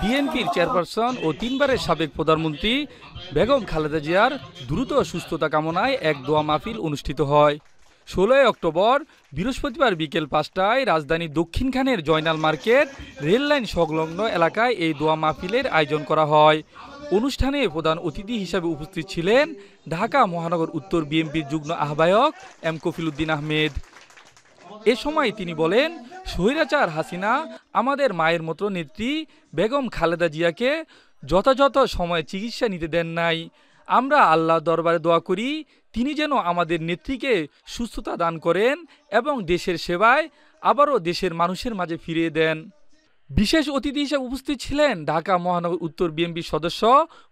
বিএনপির চেয়ারপারসন ও 3 বারের সাবেক প্রধানমন্ত্রী বেগম খালেদা জিয়ার দ্রুত সুস্থতা কামনায় এক দোয়া মাহফিল অনুষ্ঠিত হয়। 16 অক্টোবর বৃহস্পতিবার বিকেল 5টায় রাজধানীর দক্ষিণখানের জয়নাল মার্কেট রেললাইন সংলগ্ন এলাকায় এই দোয়া মাহফিলের আয়োজন করা হয়। অনুষ্ঠানে প্রধান অতিথি হিসেবে উপস্থিত ছিলেন ঢাকা মহানগর উত্তর বিএনপির যুগ্ম আহ্বায়ক এম কফিল উদ্দিন আহমেদ। এ সময় তিনি বলেন, স্বৈরাচার হাসিনা আমাদের মায়ের মতো নেত্রী বেগম খালেদা জিয়াকে যথাযথ সময়ে চিকিৎসা নিতে দেন নাই। আমরা আল্লাহর দরবারে দোয়া করি তিনি যেন আমাদের নেত্রীকে সুস্থতা দান করেন এবং দেশের সেবায় আবারও দেশের মানুষের মাঝে ফিরিয়ে দেন। বিশেষ অতিথি হিসেবে উপস্থিত ছিলেন ঢাকা মহানগর উত্তর বিএনপির সদস্য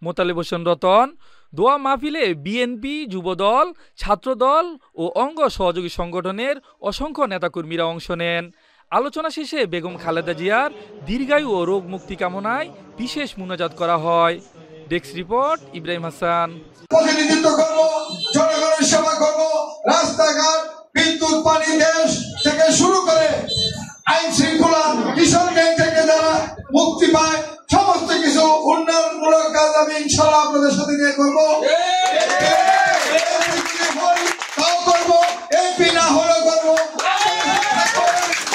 মোতালেব হোসেন রতন। দোয়া মাহফিলে বিএনপি, যুবদল, ছাত্রদল ও অঙ্গ সহযোগী সংগঠনের অসংখ্য নেতাকর্মীরা অংশ নেন। আলোচনা শেষে বেগম খালেদা জিয়ার দীর্ঘায়ু ও রোগ মুক্তি কামনায় বিশেষ মুনাজাত করা হয়। Desk report, Ibrahim Hasan. প্রতিনিধিত্ব করব, জনগণের সেবা করব, রাস্তাঘাট, বিদ্যুৎ, পানি, দেশ থেকে শুরু করে আইন শৃঙ্খলা, কিশোর গ্যাং থেকে যারা মুক্তি পায় সমস্ত কিছু উন্নয়নমূলক কাজ আমি ইনশাআল্লাহ আপনাদের সাথে নিয়ে করবো। তাও করবো, এমপি না হলেও করবো।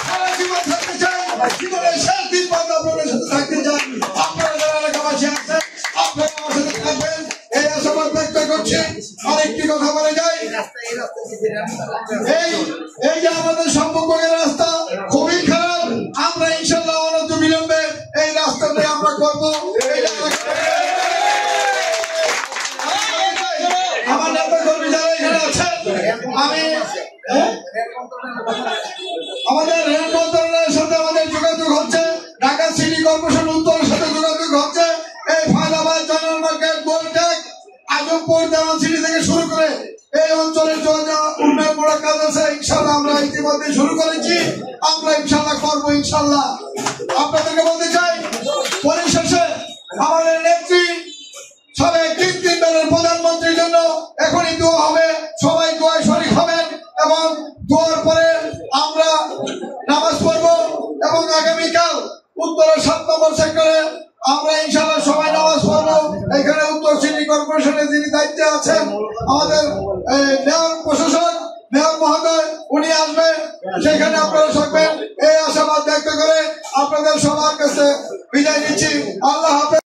সারা জীবন থাকতে চাই, জীবনের শেষ দিন পর্যন্ত আপনাদের সাথে থাকতে চাই। আপনারা যারা এলাকাবাসী আছেন আপনারা আমার সাথে থাকবেন এই আশাবাদ ব্যক্ত করছি। আরেকটি কথা বলে যাই, এই যে আমাদের সম্পর্কের রাস্তা খুবই খারাপ, আমরা ইনশাআল্লাহ অনন্ত বিলম্বে এই রাস্তাতে আমরা করবো। আমার নেতা কর্মী যারা এখানে আছেন, আমি আমাদের রেল মন্ত্রণালয়ের সাথে আমাদের যোগাযোগ হচ্ছে, ঢাকা সিটি কর্পোরেশন উত্তরের সাথে যোগাযোগ হচ্ছে। এই ফায়দাবাদ, জয়নাল মার্কেট, গোলটেক, আজমপুর, দেওয়ান সিটি থেকে শুরু করে এই অঞ্চলের উন্নয়নমূলক কাজ আছে ইনশাআল্লাহ আমরা ইতিমধ্যে শুরু করেছি, আমরা ইনশাআল্লাহ করবো ইনশাআল্লাহ। আপনাদেরকে বলতে চাই, পরিশেষে আমাদের নেত্রী সাবেক 3 বারের প্রধানমন্ত্রীর জন্য এখনই দোয়া হবে, সবাই দোয়ায় শরীক হবেন এবং দোয়ার পরে আমরা নামাজ পড়বো এবং আগামীকাল উত্তরের 7 নম্বর সেক্টরে আমরা ইনশাআল্লাহ সবাই নামাজ পড়বো। এখানে উত্তর সিটি কর্পোরেশনের যিনি দায়িত্বে আছেন আমাদের মেয়র প্রশাসক, মেয়র মহোদয়, উনি আসবেন, সেখানে আপনারা থাকবেন। এই আশাবাদ ব্যক্ত করে আপনাদের সবার কাছে বিদায় নিচ্ছি। আল্লাহ হাফেজ।